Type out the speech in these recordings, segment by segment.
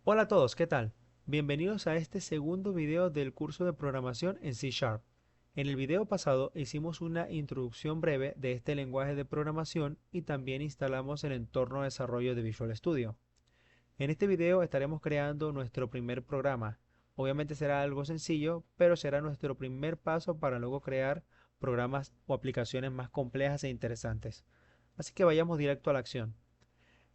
Hola a todos, ¿qué tal? Bienvenidos a este segundo video del curso de programación en C Sharp. En el video pasado hicimos una introducción breve de este lenguaje de programación y también instalamos el entorno de desarrollo de Visual Studio. En este video estaremos creando nuestro primer programa. Obviamente será algo sencillo, pero será nuestro primer paso para luego crear programas o aplicaciones más complejas e interesantes. Así que vayamos directo a la acción.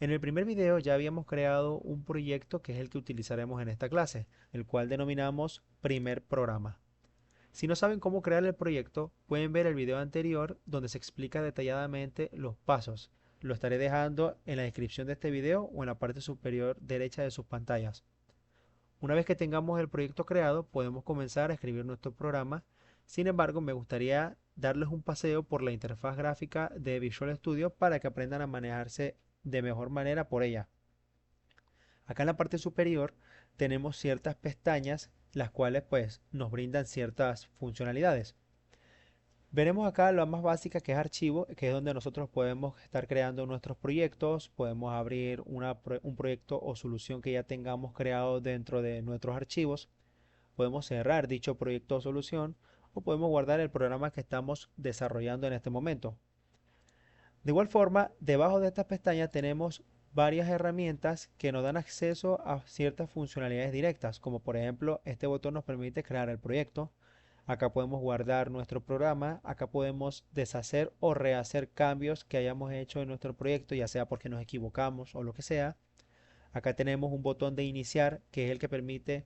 En el primer video ya habíamos creado un proyecto que es el que utilizaremos en esta clase, el cual denominamos primer programa. Si no saben cómo crear el proyecto, pueden ver el video anterior donde se explica detalladamente los pasos. Lo estaré dejando en la descripción de este video o en la parte superior derecha de sus pantallas. Una vez que tengamos el proyecto creado, podemos comenzar a escribir nuestro programa. Sin embargo, me gustaría darles un paseo por la interfaz gráfica de Visual Studio para que aprendan a manejarse de mejor manera por ella. Acá en la parte superior tenemos ciertas pestañas las cuales pues nos brindan ciertas funcionalidades. Veremos acá la más básica que es archivo, que es donde nosotros podemos estar creando nuestros proyectos, podemos abrir un proyecto o solución que ya tengamos creado dentro de nuestros archivos, podemos cerrar dicho proyecto o solución o podemos guardar el programa que estamos desarrollando en este momento. De igual forma, debajo de estas pestañas tenemos varias herramientas que nos dan acceso a ciertas funcionalidades directas, como por ejemplo este botón nos permite crear el proyecto, acá podemos guardar nuestro programa, acá podemos deshacer o rehacer cambios que hayamos hecho en nuestro proyecto, ya sea porque nos equivocamos o lo que sea. Acá tenemos un botón de iniciar que es el que permite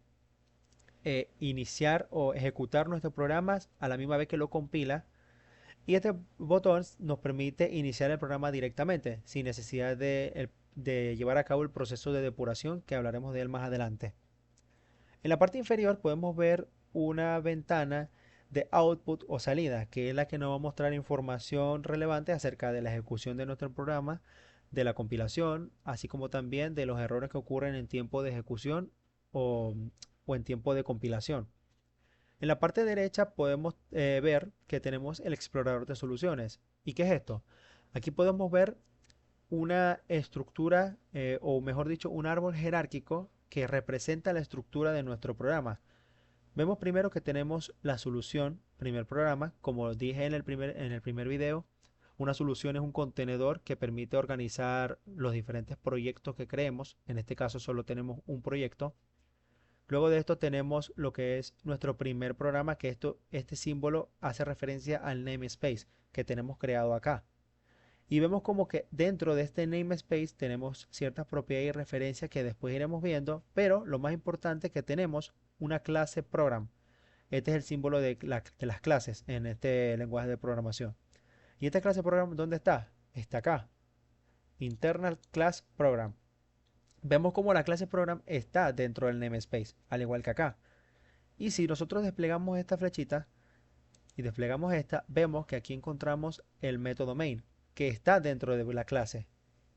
iniciar o ejecutar nuestros programas a la misma vez que lo compila. Y este botón nos permite iniciar el programa directamente, sin necesidad de llevar a cabo el proceso de depuración que hablaremos de él más adelante. En la parte inferior podemos ver una ventana de output o salida, que es la que nos va a mostrar información relevante acerca de la ejecución de nuestro programa, de la compilación, así como también de los errores que ocurren en tiempo de ejecución o, o en tiempo de compilación. En la parte derecha podemos ver que tenemos el explorador de soluciones. ¿Y qué es esto? Aquí podemos ver una estructura, o mejor dicho, un árbol jerárquico que representa la estructura de nuestro programa. Vemos primero que tenemos la solución, primer programa, como dije en el primer video. Una solución es un contenedor que permite organizar los diferentes proyectos que creemos. En este caso solo tenemos un proyecto. Luego de esto tenemos lo que es nuestro primer programa, que este símbolo hace referencia al namespace que tenemos creado acá. Y vemos como que dentro de este namespace tenemos ciertas propiedades y referencias que después iremos viendo, pero lo más importante es que tenemos una clase program. Este es el símbolo de las clases en este lenguaje de programación. ¿Y esta clase program dónde está? Está acá. Internal Class Program. Vemos como la clase program está dentro del namespace, al igual que acá. Y si nosotros desplegamos esta flechita y desplegamos esta, vemos que aquí encontramos el método main, que está dentro de la clase.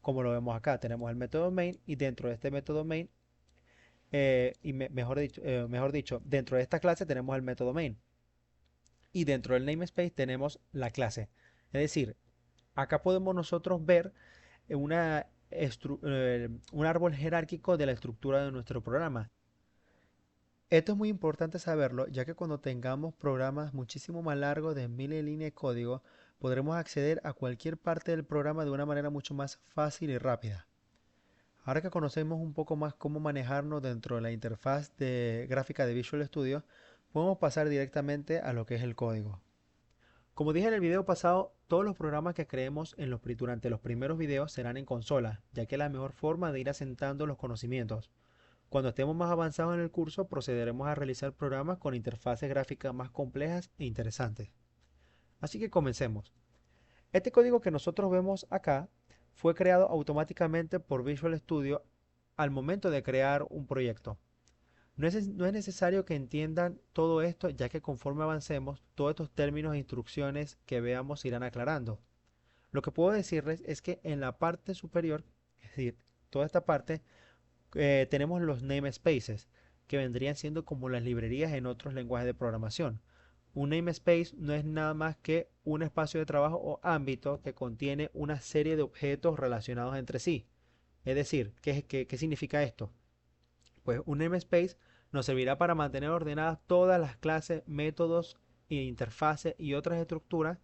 Como lo vemos acá, tenemos el método main y dentro de este método main, mejor dicho, dentro de esta clase tenemos el método main. Y dentro del namespace tenemos la clase. Es decir, acá podemos nosotros ver un árbol jerárquico de la estructura de nuestro programa. Esto es muy importante saberlo, ya que cuando tengamos programas muchísimo más largos de miles de líneas de código, podremos acceder a cualquier parte del programa de una manera mucho más fácil y rápida. Ahora que conocemos un poco más cómo manejarnos dentro de la interfaz de gráfica de Visual Studio, podemos pasar directamente a lo que es el código. Como dije en el video pasado, todos los programas que creemos durante los primeros videos serán en consola, ya que es la mejor forma de ir asentando los conocimientos. Cuando estemos más avanzados en el curso, procederemos a realizar programas con interfaces gráficas más complejas e interesantes. Así que comencemos. Este código que nosotros vemos acá fue creado automáticamente por Visual Studio al momento de crear un proyecto. No es necesario que entiendan todo esto, ya que conforme avancemos, todos estos términos e instrucciones que veamos se irán aclarando. Lo que puedo decirles es que en la parte superior, es decir, toda esta parte, tenemos los namespaces, que vendrían siendo como las librerías en otros lenguajes de programación. Un namespace no es nada más que un espacio de trabajo o ámbito que contiene una serie de objetos relacionados entre sí. Es decir, ¿qué significa esto? Pues un namespace nos servirá para mantener ordenadas todas las clases, métodos, interfaces y otras estructuras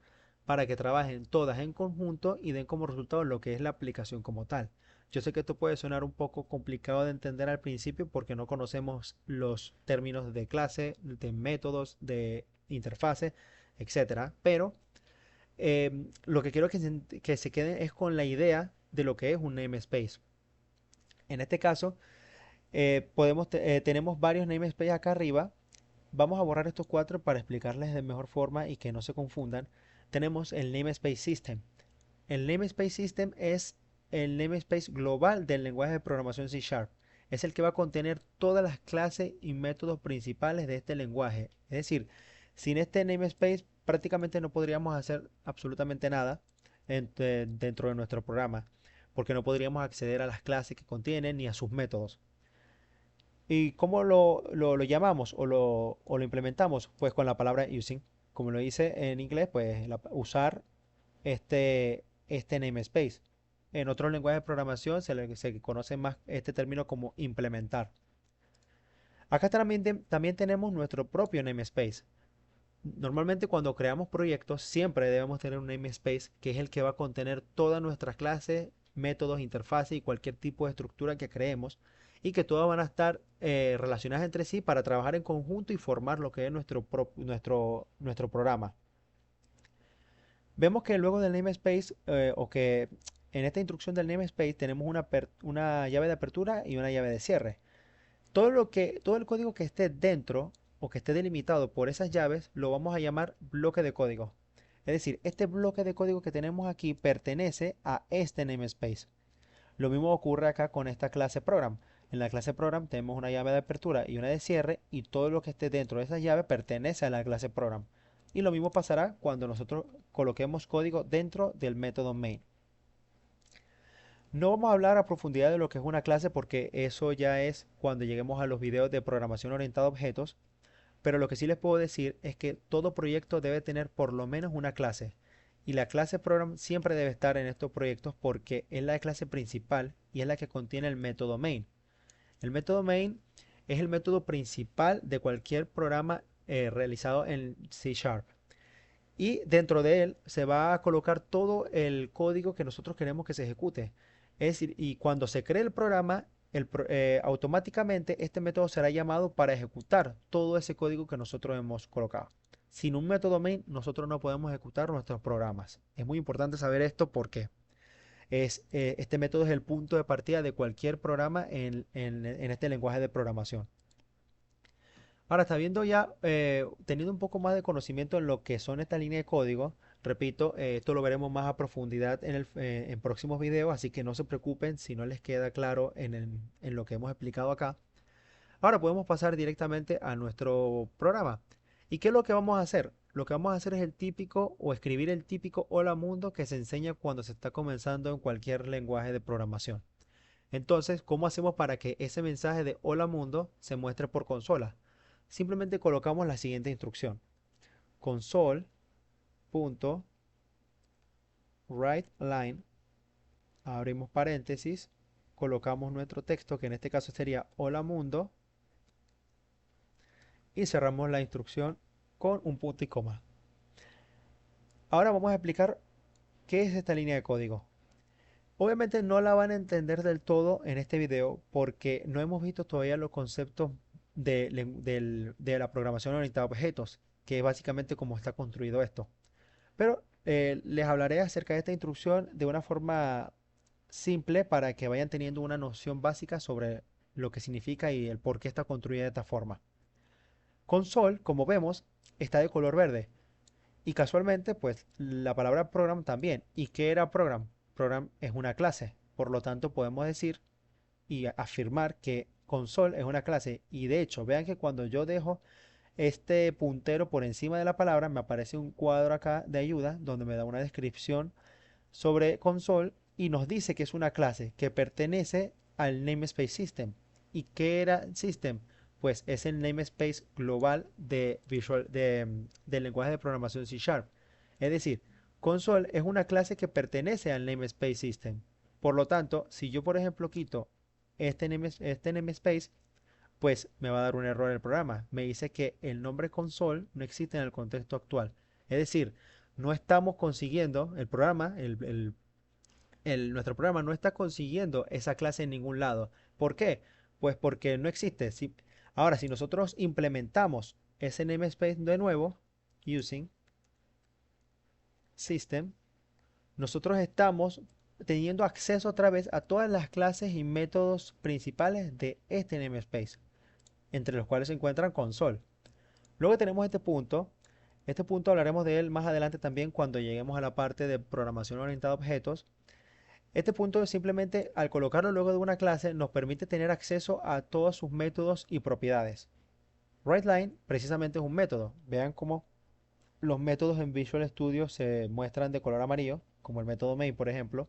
para que trabajen todas en conjunto y den como resultado lo que es la aplicación como tal. Yo sé que esto puede sonar un poco complicado de entender al principio porque no conocemos los términos de clase, de métodos, de interfase, etcétera, pero lo que quiero que se queden es con la idea de lo que es un namespace. En este caso, tenemos varios namespaces acá arriba. Vamos a borrar estos cuatro para explicarles de mejor forma y que no se confundan. Tenemos el namespace system. El namespace system es el namespace global del lenguaje de programación C Sharp. Es el que va a contener todas las clases y métodos principales de este lenguaje. Es decir, sin este namespace prácticamente no podríamos hacer absolutamente nada dentro de nuestro programa, porque no podríamos acceder a las clases que contienen ni a sus métodos. ¿Y cómo lo llamamos o lo implementamos? Pues con la palabra using. Como lo dice en inglés, pues usar este namespace. En otros lenguajes de programación se conoce más este término como implementar. Acá también tenemos nuestro propio namespace. Normalmente cuando creamos proyectos siempre debemos tener un namespace que es el que va a contener todas nuestras clases, métodos, interfaces y cualquier tipo de estructura que creemos y que todas van a estar relacionadas entre sí para trabajar en conjunto y formar lo que es nuestro programa. Vemos que luego del namespace o que en esta instrucción del namespace tenemos una llave de apertura y una llave de cierre. Todo el código que esté dentro o que esté delimitado por esas llaves lo vamos a llamar bloque de código. Es decir, este bloque de código que tenemos aquí pertenece a este namespace. Lo mismo ocurre acá con esta clase program. En la clase program tenemos una llave de apertura y una de cierre y todo lo que esté dentro de esa llave pertenece a la clase program. Y lo mismo pasará cuando nosotros coloquemos código dentro del método main. No vamos a hablar a profundidad de lo que es una clase porque eso ya es cuando lleguemos a los videos de programación orientada a objetos, pero lo que sí les puedo decir es que todo proyecto debe tener por lo menos una clase. Y la clase program siempre debe estar en estos proyectos porque es la clase principal y es la que contiene el método main. El método main es el método principal de cualquier programa realizado en C Sharp. Y dentro de él se va a colocar todo el código que nosotros queremos que se ejecute. Es decir, y cuando se cree el programa, automáticamente este método será llamado para ejecutar todo ese código que nosotros hemos colocado. Sin un método main, nosotros no podemos ejecutar nuestros programas. Es muy importante saber esto porque este método es el punto de partida de cualquier programa en este lenguaje de programación. Ahora, está viendo ya, teniendo un poco más de conocimiento en lo que son estas líneas de código, repito, esto lo veremos más a profundidad en próximos videos, así que no se preocupen si no les queda claro en lo que hemos explicado acá. Ahora podemos pasar directamente a nuestro programa. ¿Y qué es lo que vamos a hacer? Lo que vamos a hacer es el típico o escribir el típico hola mundo que se enseña cuando se está comenzando en cualquier lenguaje de programación. Entonces, ¿cómo hacemos para que ese mensaje de hola mundo se muestre por consola? Simplemente colocamos la siguiente instrucción. Console.writeLine, abrimos paréntesis, colocamos nuestro texto, que en este caso sería hola mundo, y cerramos la instrucción con un punto y coma. Ahora vamos a explicar qué es esta línea de código. Obviamente no la van a entender del todo en este video porque no hemos visto todavía los conceptos de la programación orientada a objetos, que es básicamente cómo está construido esto. Pero les hablaré acerca de esta instrucción de una forma simple para que vayan teniendo una noción básica sobre lo que significa y el por qué está construida de esta forma. Console, como vemos, está de color verde. Y casualmente, pues la palabra program también. ¿Y qué era program? Program es una clase. Por lo tanto, podemos decir y afirmar que console es una clase. Y de hecho, vean que cuando yo dejo este puntero por encima de la palabra, me aparece un cuadro acá de ayuda donde me da una descripción sobre console y nos dice que es una clase que pertenece al namespace system. ¿Y qué era system? Pues es el namespace global del lenguaje de programación C Sharp. Es decir, console es una clase que pertenece al namespace system. Por lo tanto, si yo por ejemplo quito este namespace, pues me va a dar un error el programa. Me dice que el nombre console no existe en el contexto actual. Es decir, no estamos consiguiendo, el programa, nuestro programa no está consiguiendo esa clase en ningún lado. ¿Por qué? Pues porque no existe. Ahora, si nosotros implementamos ese namespace de nuevo, using system, nosotros estamos teniendo acceso otra vez a todas las clases y métodos principales de este namespace, entre los cuales se encuentran console. Luego tenemos este punto hablaremos de él más adelante también cuando lleguemos a la parte de programación orientada a objetos. Este punto simplemente al colocarlo luego de una clase nos permite tener acceso a todos sus métodos y propiedades. WriteLine precisamente es un método. Vean cómo los métodos en Visual Studio se muestran de color amarillo, como el método main, por ejemplo.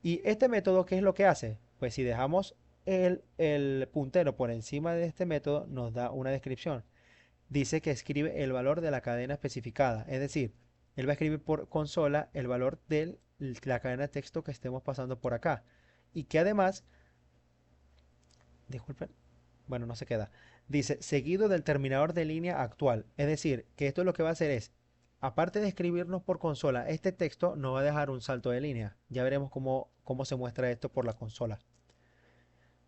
Y este método, ¿qué es lo que hace? Pues si dejamos el puntero por encima de este método, nos da una descripción. Dice que escribe el valor de la cadena especificada, es decir, él va a escribir por consola el valor de la cadena de texto que estemos pasando por acá. Y que además, disculpen, bueno, no se queda. Dice, seguido del terminador de línea actual. Es decir, que esto lo que va a hacer es, aparte de escribirnos por consola, este texto nos va a dejar un salto de línea. Ya veremos cómo se muestra esto por la consola.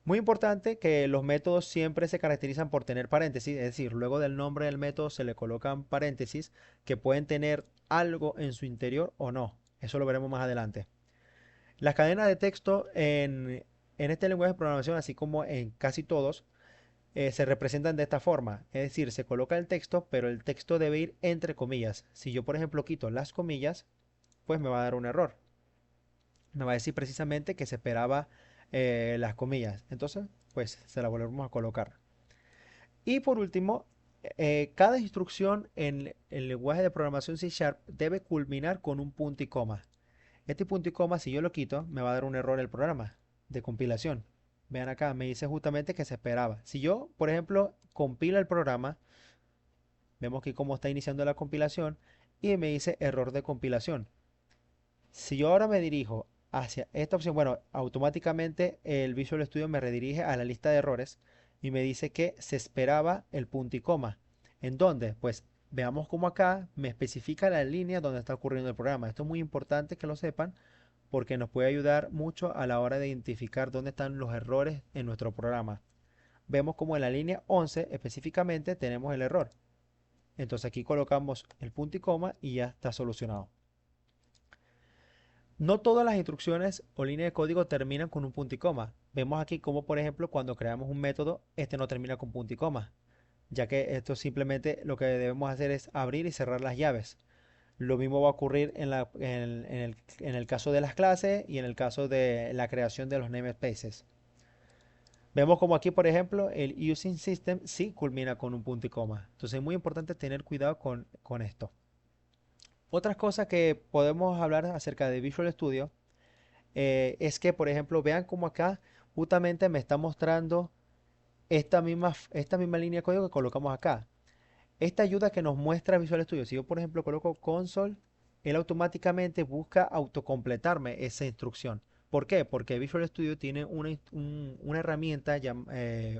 Muy importante que los métodos siempre se caracterizan por tener paréntesis, es decir, luego del nombre del método se le colocan paréntesis que pueden tener algo en su interior o no. Eso lo veremos más adelante. Las cadenas de texto en este lenguaje de programación, así como en casi todos, se representan de esta forma. Es decir, se coloca el texto, pero el texto debe ir entre comillas. Si yo, por ejemplo, quito las comillas, pues me va a dar un error. Me va a decir precisamente que se esperaba las comillas. Entonces, pues se la volvemos a colocar. Y por último, cada instrucción en el lenguaje de programación C Sharp debe culminar con un punto y coma. Este punto y coma, si yo lo quito, me va a dar un error el programa de compilación. Vean acá, me dice justamente que se esperaba. Si yo, por ejemplo, compila el programa, vemos que cómo está iniciando la compilación y me dice error de compilación. Si yo ahora me dirijo hacia esta opción, bueno, automáticamente el Visual Studio me redirige a la lista de errores y me dice que se esperaba el punto y coma. ¿En dónde? Pues veamos cómo acá me especifica la línea donde está ocurriendo el programa. Esto es muy importante que lo sepan porque nos puede ayudar mucho a la hora de identificar dónde están los errores en nuestro programa. Vemos como en la línea 11 específicamente tenemos el error. Entonces aquí colocamos el punto y coma y ya está solucionado. No todas las instrucciones o líneas de código terminan con un punto y coma. Vemos aquí como por ejemplo cuando creamos un método, este no termina con punto y coma, ya que esto simplemente lo que debemos hacer es abrir y cerrar las llaves. Lo mismo va a ocurrir en el caso de las clases y en el caso de la creación de los namespaces. Vemos como aquí, por ejemplo, el using system sí culmina con un punto y coma. Entonces es muy importante tener cuidado con esto. Otras cosas que podemos hablar acerca de Visual Studio es que, por ejemplo, vean como acá justamente me está mostrando esta misma línea de código que colocamos acá. Esta ayuda que nos muestra Visual Studio, si yo por ejemplo coloco console, él automáticamente busca autocompletarme esa instrucción. ¿Por qué? Porque Visual Studio tiene una herramienta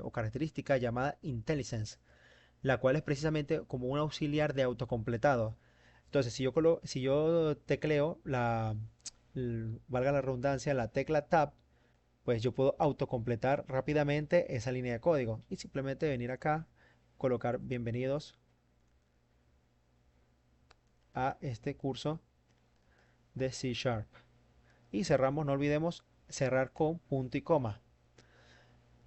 o característica llamada IntelliSense, la cual es precisamente como un auxiliar de autocompletado. Entonces, si yo tecleo valga la redundancia, la tecla Tab, pues yo puedo autocompletar rápidamente esa línea de código y simplemente venir acá, colocar bienvenidos a este curso de C Sharp. Y cerramos, no olvidemos cerrar con punto y coma.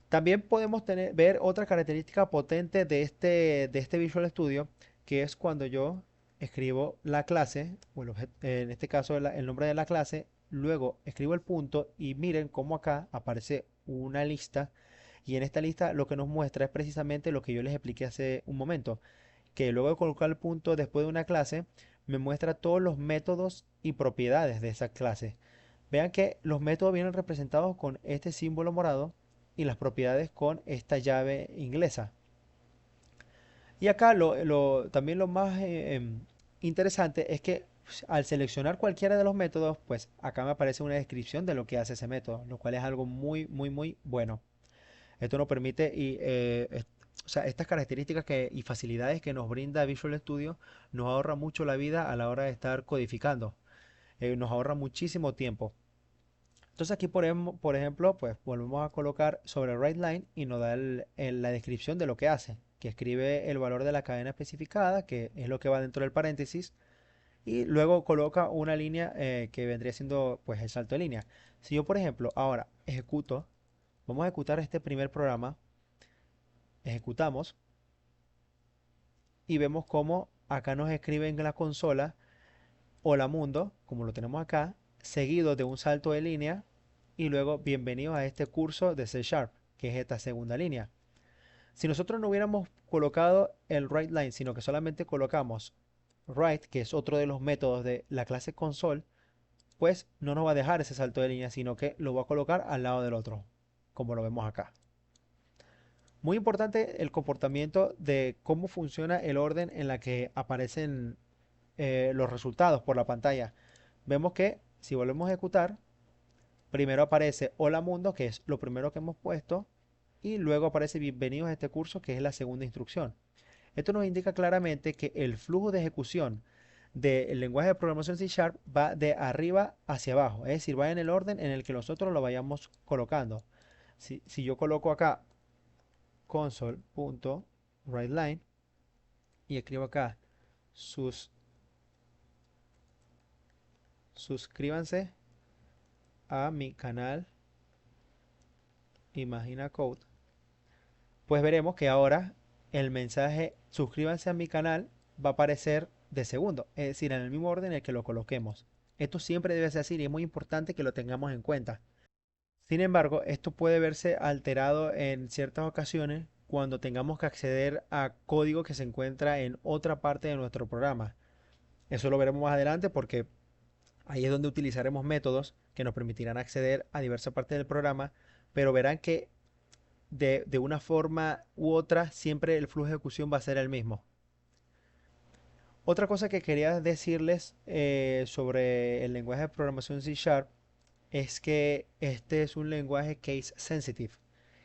También podemos ver otra característica potente de este Visual Studio, que es cuando yo escribo la clase, o en este caso el nombre de la clase, luego escribo el punto y miren cómo acá aparece una lista y en esta lista lo que nos muestra es precisamente lo que yo les expliqué hace un momento, que luego de colocar el punto después de una clase, me muestra todos los métodos y propiedades de esa clase. Vean que los métodos vienen representados con este símbolo morado y las propiedades con esta llave inglesa. Y acá también lo más interesante es que pues, al seleccionar cualquiera de los métodos, pues acá me aparece una descripción de lo que hace ese método, lo cual es algo muy, muy, muy bueno. Esto nos permite o sea, estas características y facilidades que nos brinda Visual Studio nos ahorra mucho la vida a la hora de estar codificando. Nos ahorra muchísimo tiempo. Entonces aquí por ejemplo, pues volvemos a colocar sobre WriteLine y nos da la descripción de lo que hace, que escribe el valor de la cadena especificada, que es lo que va dentro del paréntesis, y luego coloca una línea que vendría siendo pues el salto de línea. Si yo por ejemplo ahora vamos a ejecutar este primer programa, ejecutamos y vemos cómo acá nos escribe en la consola Hola Mundo, como lo tenemos acá, seguido de un salto de línea y luego bienvenidos a este curso de C Sharp, que es esta segunda línea. Si nosotros no hubiéramos colocado el WriteLine, sino que solamente colocamos write, que es otro de los métodos de la clase console, pues no nos va a dejar ese salto de línea, sino que lo va a colocar al lado del otro, como lo vemos acá. Muy importante el comportamiento de cómo funciona el orden en la que aparecen los resultados por la pantalla. Vemos que si volvemos a ejecutar, primero aparece Hola Mundo, que es lo primero que hemos puesto, y luego aparece Bienvenidos a este curso, que es la segunda instrucción. Esto nos indica claramente que el flujo de ejecución del lenguaje de programación C Sharp va de arriba hacia abajo, es decir, va en el orden en el que nosotros lo vayamos colocando. Si yo coloco acá console.writeLine y escribo acá sus, suscríbanse a mi canal Imagina Code, pues veremos que ahora el mensaje suscríbanse a mi canal va a aparecer de segundo, es decir, en el mismo orden en el que lo coloquemos. Esto siempre debe ser así y es muy importante que lo tengamos en cuenta. Sin embargo, esto puede verse alterado en ciertas ocasiones cuando tengamos que acceder a código que se encuentra en otra parte de nuestro programa. Eso lo veremos más adelante porque ahí es donde utilizaremos métodos que nos permitirán acceder a diversas partes del programa, pero verán que de una forma u otra siempre el flujo de ejecución va a ser el mismo. Otra cosa que quería decirles sobre el lenguaje de programación C Sharp es que este es un lenguaje case sensitive.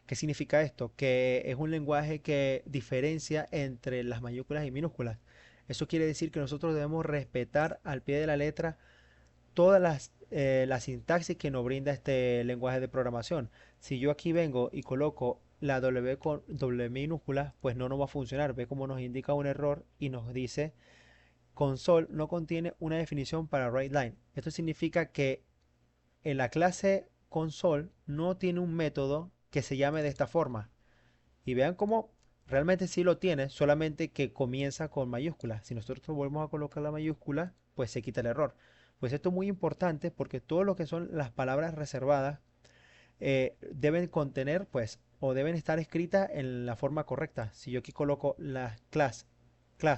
¿Qué significa esto? Que es un lenguaje que diferencia entre las mayúsculas y minúsculas. Eso quiere decir que nosotros debemos respetar al pie de la letra todas la sintaxis que nos brinda este lenguaje de programación. Si yo aquí vengo y coloco la W con W minúscula, pues no nos va a funcionar. Ve cómo nos indica un error y nos dice console no contiene una definición para WriteLine. Esto significa que en la clase console no tiene un método que se llame de esta forma. Y vean cómo realmente sí lo tiene, solamente que comienza con mayúsculas. Si nosotros volvemos a colocar la mayúscula, pues se quita el error. Pues esto es muy importante porque todo lo que son las palabras reservadas deben contener, pues, o deben estar escritas en la forma correcta. Si yo aquí coloco la class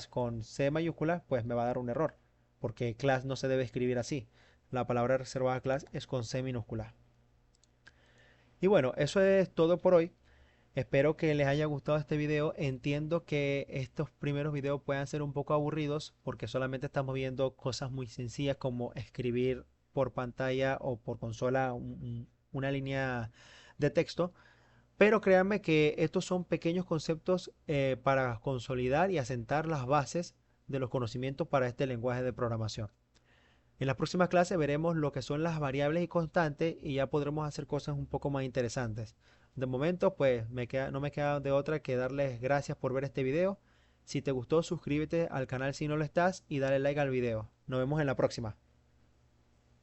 con C mayúscula, pues me va a dar un error, porque class no se debe escribir así. La palabra reservada class es con C minúscula. Y bueno, eso es todo por hoy. Espero que les haya gustado este video. Entiendo que estos primeros videos puedan ser un poco aburridos porque solamente estamos viendo cosas muy sencillas como escribir por pantalla o por consola una línea de texto. Pero créanme que estos son pequeños conceptos para consolidar y asentar las bases de los conocimientos para este lenguaje de programación. En las próximas clases veremos lo que son las variables y constantes y ya podremos hacer cosas un poco más interesantes. De momento, pues no me queda de otra que darles gracias por ver este video. Si te gustó, suscríbete al canal si no lo estás y dale like al video. Nos vemos en la próxima.